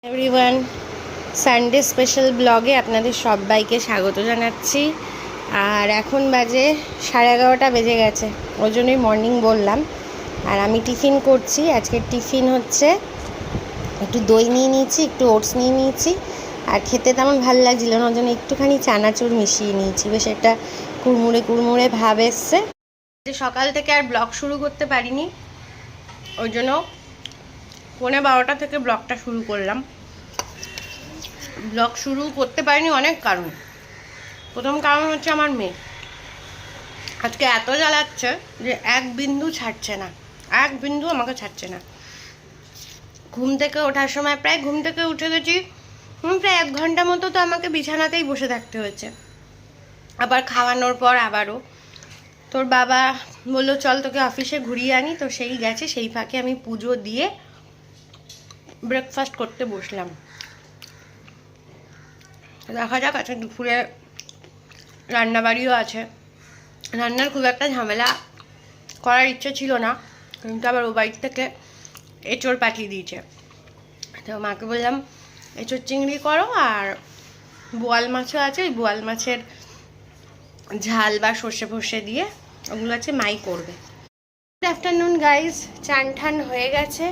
Everyone, Sunday special ব্লগে আপনাদের সবাইকে স্বাগত জানাচ্ছি। আর এখন বাজে 11:30 বেজে গেছে, ওই জন্যই মর্নিং বললাম। আর আমি টিফিন করছি। আজকের টিফিন হচ্ছে একটু দই নিয়ে নিয়েছি, একটু ওটস নিয়ে নিয়েছি। আর খেতে তেমন ভালো লাগছিল না, ওই জন্য একটুখানি চানাচুর মিশিয়ে নিয়েছি। বেশ একটা কুড়মুড়ে কুড়মুড়ে ভাব এসছে। সকাল থেকে আর ব্লগ শুরু করতে পারিনি, ওই জন্য 11:15 থেকে ব্লগটা শুরু করলাম। ব্লগ শুরু করতে পারিনি অনেক কারণ। প্রথম কারণ হচ্ছে আমার মেয়ে আজকে এত জ্বালাচ্ছে যে এক বিন্দু ছাড়ছে না, এক বিন্দু আমাকে ছাড়ছে না। ঘুম থেকে ওঠার সময় প্রায় ঘুম থেকে উঠে গেছি, প্রায় 1 ঘন্টা মতো তো আমাকে বিছানাতেই বসে থাকতে হয়েছে। আবার খাওয়ানোর পর আবারও তোর বাবা বললো চল তোকে অফিসে ঘুরিয়ে আনি, তো সেই গেছে। সেই ফাঁকে আমি পুজো দিয়ে ব্রেকফাস্ট করতে বসলাম। দেখা যাক, আজকে দুপুরে রান্নাবাড়িও আছে। রান্নার খুব একটা ঝামেলা করার ইচ্ছে ছিল না, কিন্তু আবার ও বাড়ির থেকে এঁচোড় পাঠিয়ে দিয়েছে। তো মাকে বললাম এঁচোড় চিংড়ি করো, আর বোয়াল মাছও আছে, ওই বোয়াল মাছের ঝাল বা সর্ষে ফর্ষে দিয়ে ওগুলো আছে, মাই করবে। গুড আফটারনুন গাইজ, চান ঠান হয়ে গেছে।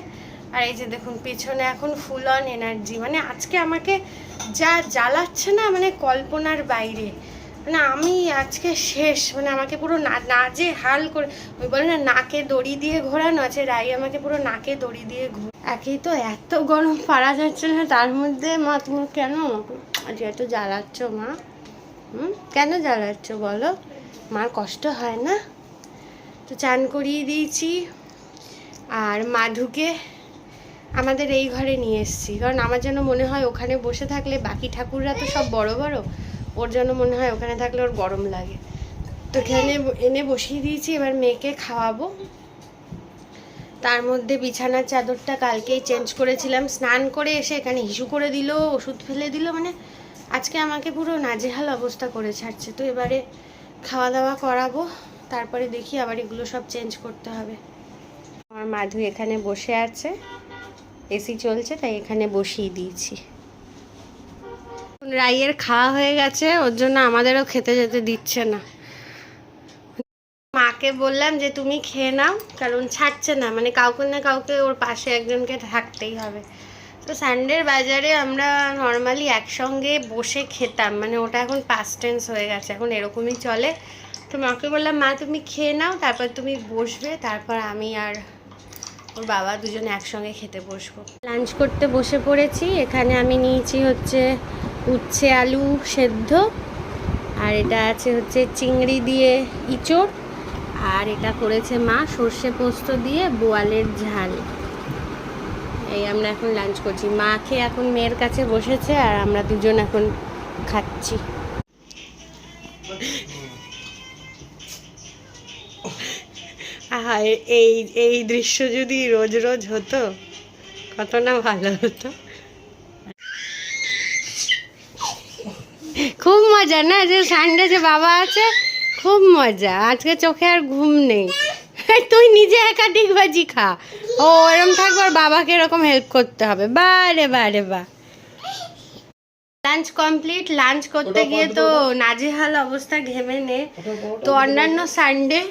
আর এই যে দেখুন পেছনে এখন ফুল অন এনার্জি। মানে আজকে আমাকে যা জ্বালাচ্ছে না, মানে কল্পনার বাইরে। মানে আমি আজকে শেষ, মানে আমাকে পুরো নাজে হাল করে, ওই বলে না নাকে দড়ি দিয়ে ঘোরানো আছে, রাই আমাকে পুরো নাকে দড়ি দিয়ে একেই তো এত গরম পারা যাচ্ছে না, তার মধ্যে মা তুমি কেন আজকে এত জ্বালাচ্ছ মা? কেন জ্বালাচ্ছ বলো? মার কষ্ট হয় না? তো চান করিয়ে দিয়েছি। আর মাধুকে আমাদের এই ঘরে নিয়ে এসেছি, কারণ আমার যেন মনে হয় ওখানে বসে থাকলে, বাকি ঠাকুররা তো সব বড় বড়, ওর যেন মনে হয় ওখানে থাকলে ওর গরম লাগে। তো এখানে এনে বসিয়ে দিয়েছি, এবার মেয়েকে খাওয়াবো। তার মধ্যে বিছানার চাদরটা কালকেই চেঞ্জ করেছিলাম, স্নান করে এসে এখানে হিসু করে দিল, ওষুধ ফেলে দিল। মানে আজকে আমাকে পুরো নাজেহাল অবস্থা করে ছাড়ছে। তো এবারে খাওয়া দাওয়া করাবো, তারপরে দেখি আবার এগুলো সব চেঞ্জ করতে হবে। আমার মাধু এখানে বসে আছে, এসি চলছে তাই এখানে বসিয়ে দিয়েছি। রাইয়ের খাওয়া হয়ে গেছে, ওর জন্য আমাদেরও খেতে যেতে দিচ্ছে না। মাকে বললাম যে তুমি খেয়ে নাও, কারণ ছাড়ছে না, মানে কাউকে না কাউকে ওর পাশে একজনকে থাকতেই হবে। তো সানডের বাজারে আমরা নর্মালি একসঙ্গে বসে খেতাম, মানে ওটা এখন পাস্ট টেন্স হয়ে গেছে, এখন এরকমই চলে। তো মাকে বললাম মা তুমি খেয়ে নাও, তারপর তুমি বসবে, তারপর আমি আর ওর বাবা দুজনে একসঙ্গে খেতে বসবো। লাঞ্চ করতে বসে পড়েছি। এখানে আমি নিয়েছি হচ্ছে উচ্ছে আলু সেদ্ধ, আর এটা আছে হচ্ছে চিংড়ি দিয়ে ইঁচড়, আর এটা করেছে মা সর্ষে পোস্ত দিয়ে বোয়ালের ঝাল। এই আমরা এখন লাঞ্চ করছি। মা খেয়ে এখন মেয়ের কাছে বসেছে, আর আমরা দুজন এখন খাচ্ছি। এই এই দৃশ্য যদি রোজ রোজ হতো কত না ভালো হতো। খুব মজা না, যে সানডে যে বাবা আছে, খুব মজা। আজকে চোখে আর ঘুম নেই। তুই নিজে একা ডিগবাজি খা, ও এরকম থাকবে, আর বাবাকে এরকম হেল্প করতে হবে। বারে বারে বা লাঞ্চ কমপ্লিট। লাঞ্চ করতে গিয়ে তো নাজেহাল অবস্থা, ঘেমে নে। তো অন্যান্য সানডে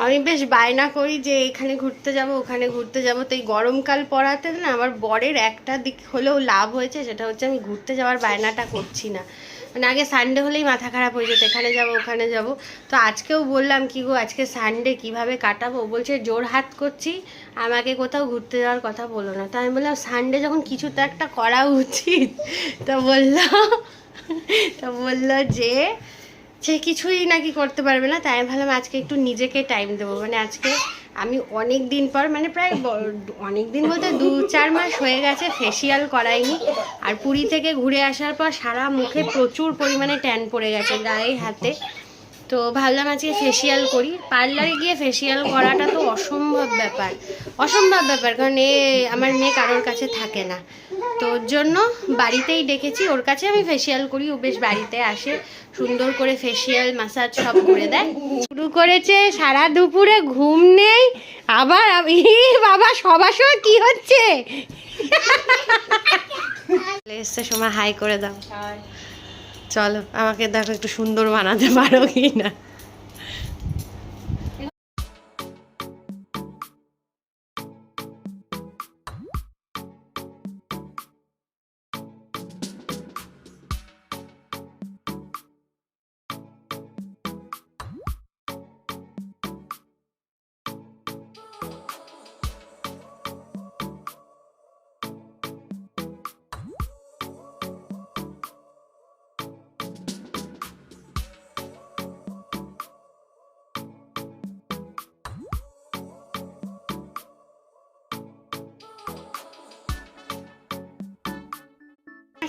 আমি বেশ বায়না করি যে এখানে ঘুরতে যাব, ওখানে ঘুরতে যাব। তো এই গরমকাল পড়াতে না আমার বরের একটা দিক হলেও লাভ হয়েছে, সেটা হচ্ছে আমি ঘুরতে যাওয়ার বায়নাটা করছি না। মানে আগে সানডে হলেই মাথা খারাপ হয়ে যেত, এখানে যাব ওখানে যাব। তো আজকেও বললাম কি গো আজকে সানডে কিভাবে কাটাবো, বলছে জোর হাত করছি, আমাকে কোথাও ঘুরতে যাওয়ার কথা বলো না। তো আমি বললাম সানডে যখন কিছু তো একটা করা উচিত। তো বললো যে সে কিছুই নাকি করতে পারবে না। তাই আমি ভাবলাম আজকে একটু নিজেকে টাইম দেবো। মানে আজকে আমি অনেক দিন পর, মানে প্রায় অনেক দিন বলতে 2-4 মাস হয়ে গেছে ফেসিয়াল করাইনি। আর পুরী থেকে ঘুরে আসার পর সারা মুখে প্রচুর পরিমাণে ট্যান পড়ে গেছে, গায়ে হাতে। তো ভাবলাম আজকে ফেসিয়াল করি। পার্লারে গিয়ে ফেসিয়াল করাটা তো অসম্ভব ব্যাপার, কারণ আমার মেয়ে কারোর কাছে থাকে না। তো ওর জন্য বাড়িতেই ডেকেছি, ওর কাছে আমি ফেসিয়াল করি। ও বেশ বাড়িতে আসে, সুন্দর করে ফেসিয়াল মাসাজ সব করে দেয়। শুরু করেছে, সারা দুপুরে ঘুম নেই। আবার বাবা সবার সময় কি হচ্ছে? এসছে সময় হাই করে দাও। চলো আমাকে দেখো একটু সুন্দর বানাতে পারো কি না।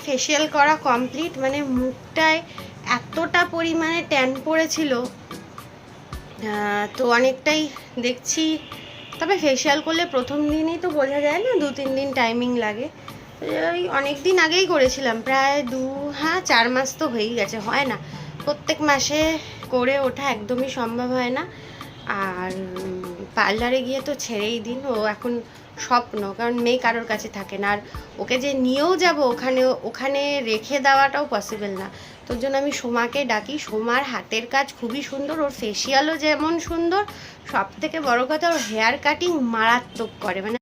ফেসিয়াল করা কমপ্লিট, মানে মুখটায় এতটা পরিমাণে ট্যান পড়েছিল, তো অনেকটাই দেখছি। তবে ফেসিয়াল করলে প্রথম দিনই তো বোঝা যায় না, 2-3 দিন টাইমিং লাগে। ওই অনেক দিন আগেই করেছিলাম, প্রায় 4 মাস তো হয়েই গেছে। হয় না, প্রত্যেক মাসে করে ওঠা একদমই সম্ভব হয় না। আর পার্লারে গিয়ে তো ছেড়েই দিন, ও এখন স্বপ্ন, কারণ মেয়ে কারোর কাছে থাকে না। আর ওকে যে নিয়েও যাব ওখানে রেখে দেওয়াটাও পসিবল না। তোর জন্য আমি সোমাকে ডাকি। সোমার হাতের কাজ খুবই সুন্দর, ওর ফেসিয়ালও যেমন সুন্দর, সব থেকে বড় কথা ওর হেয়ার কাটিং মারাত্মক করে। মানে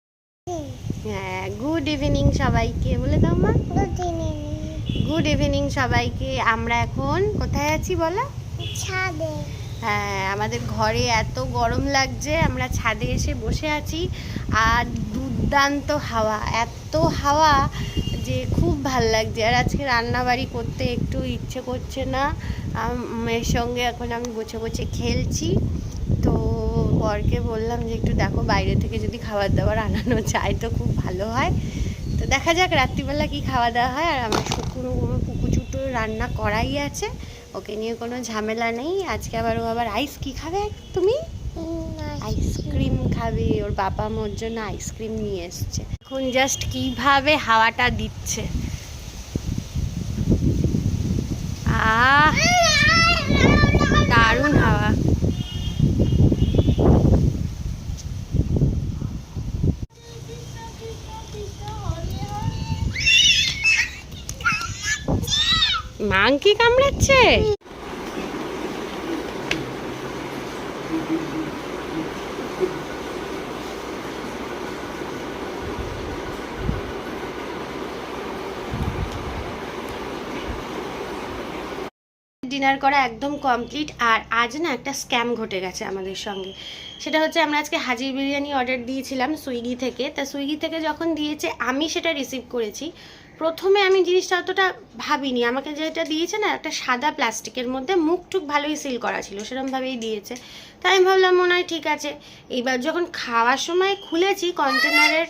হ্যাঁ, গুড ইভিনিং সবাইকে বলে দাও মা। গুড ইভিনিং সবাইকে। আমরা এখন কোথায় আছি বলো? ছাদে। হ্যাঁ, আমাদের ঘরে এত গরম লাগছে, আমরা ছাদে এসে বসে আছি। আর দুর্দান্ত হাওয়া, এত হাওয়া যে খুব ভাল লাগছে। আর আজকে রান্নাবাড়ি করতে একটু ইচ্ছে করছে না। মেয়ের সঙ্গে এখন আমি বসে বসে খেলছি। তো বরকে বললাম যে একটু দেখো বাইরে থেকে যদি খাবার দাবার আনানো যায় তো খুব ভালো হয়। তো দেখা যাক রাত্রিবেলা কি খাওয়া দাওয়া হয়। আর আমার পুকুচুটো রান্না করাই আছে, ওকে নিয়ে কোনো ঝামেলা নেই। আজকে ও আবার আইস কি খাবে তুমি? আইসক্রিম খাবে। ওর বাবা মোর জন্য আইসক্রিম নিয়ে এসছে। এখন জাস্ট কিভাবে হাওয়াটা দিচ্ছে, দারুণ হাওয়া। মাংকি কামড়াচ্ছে। ডিনার করা একদম কমপ্লিট। আর আজ না একটা স্ক্যাম ঘটে গেছে আমাদের সঙ্গে। সেটা হচ্ছে, আমরা আজকে হাজির বিরিয়ানি অর্ডার দিয়েছিলাম সুইগি থেকে। তা সুইগি থেকে যখন দিয়েছে আমি সেটা রিসিভ করেছি। প্রথমে আমি জিনিসটা অতটা ভাবিনি। আমাকে যেটা দিয়েছে না, একটা সাদা প্লাস্টিকের মধ্যে মুখ টুক ভালোই সিল করা ছিল, সেরকমভাবেই দিয়েছে। তাই আমি ভাবলাম মনে হয় ঠিক আছে। এবার যখন খাওয়ার সময় খুলেছি কন্টেনারের,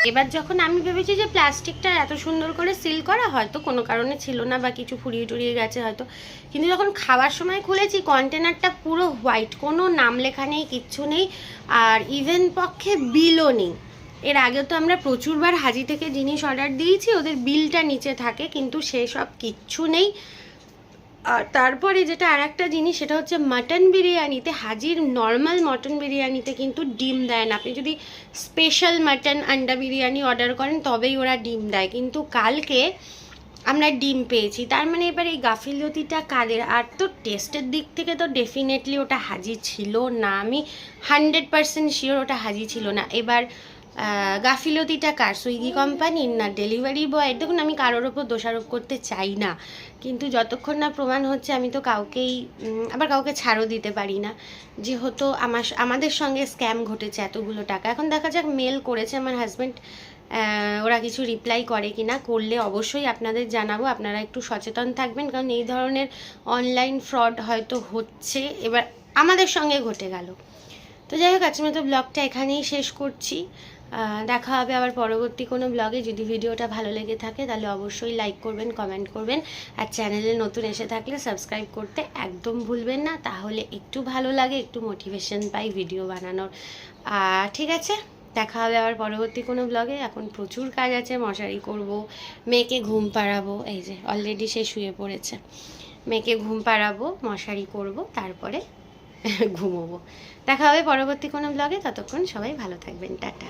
এবার যখন আমি ভেবেছি যে প্লাস্টিকটা এত সুন্দর করে সিল করা, হয়তো কোনো কারণে ছিল না বা কিছু ফুরিয়ে টুরিয়ে গেছে হয়তো, কিন্তু যখন খাওয়ার সময় খুলেছি কন্টেনারটা পুরো হোয়াইট, কোনো নাম লেখা নেই, কিচ্ছু নেই। আর ইভেন পক্ষে বিলও নেই। এর আগে তো আমরা প্রচুরবার হাজি থেকে জিনিস অর্ডার দিয়েছি, ওদের বিলটা নিচে থাকে, কিন্তু সেসব কিচ্ছু নেই। আর তারপরে যেটা আর একটা জিনিস, সেটা হচ্ছে মাটন বিরিয়ানিতে, হাজির নর্মাল মটন বিরিয়ানিতে কিন্তু ডিম দেয় না। আপনি যদি স্পেশাল মাটন আন্ডা বিরিয়ানি অর্ডার করেন তবেই ওরা ডিম দেয়, কিন্তু কালকে আমরা ডিম পেয়েছি। তার মানে এবার এই গাফিলতিটা কাদের? আর তো টেস্টের দিক থেকে তো ডেফিনেটলি ওটা হাজি ছিল না, আমি 100% শিওর ওটা হাজি ছিল না। এবার গাফিলতিটা কার? সুইগি কোম্পানির না ডেলিভারি বয়? দেখুন, আমি কারোর ওপর দোষারোপ করতে চাই না, কিন্তু যতক্ষণ না প্রমাণ হচ্ছে আমি তো আবার কাউকে ছাড়ও দিতে পারি না। যেহেতু আমাদের সঙ্গে স্ক্যাম ঘটেছে এতগুলো টাকা। এখন দেখা যাক, মেল করেছে আমার হাজব্যান্ড, ওরা কিছু রিপ্লাই করে কিনা। করলে অবশ্যই আপনাদের জানাবো। আপনারা একটু সচেতন থাকবেন, কারণ এই ধরনের অনলাইন ফ্রড হয়তো হচ্ছে, এবার আমাদের সঙ্গে ঘটে গেল। তো যাই হোক, আজকের মতো ব্লগটা এখানেই শেষ করছি। দেখা হবে আবার পরবর্তী কোনো ব্লগে। যদি ভিডিওটা ভালো লেগে থাকে তাহলে অবশ্যই লাইক করবেন, কমেন্ট করবেন। আর চ্যানেলে নতুন এসে থাকলে সাবস্ক্রাইব করতে একদম ভুলবেন না, তাহলে একটু ভালো লাগে, একটু মোটিভেশন পাই ভিডিও বানানোর। ঠিক আছে, দেখা হবে আবার পরবর্তী কোনো ব্লগে। এখন প্রচুর কাজ আছে, মশারি করব, মেয়েকে ঘুম পাড়াবো। এই যে অলরেডি সে শুয়ে পড়েছে। মেয়েকে ঘুম পাড়াবো, মশারি করব, তারপরে ঘুমোবো। দেখা হবে পরবর্তী কোনো ব্লগে। ততক্ষণ সবাই ভালো থাকবেন, টাটা।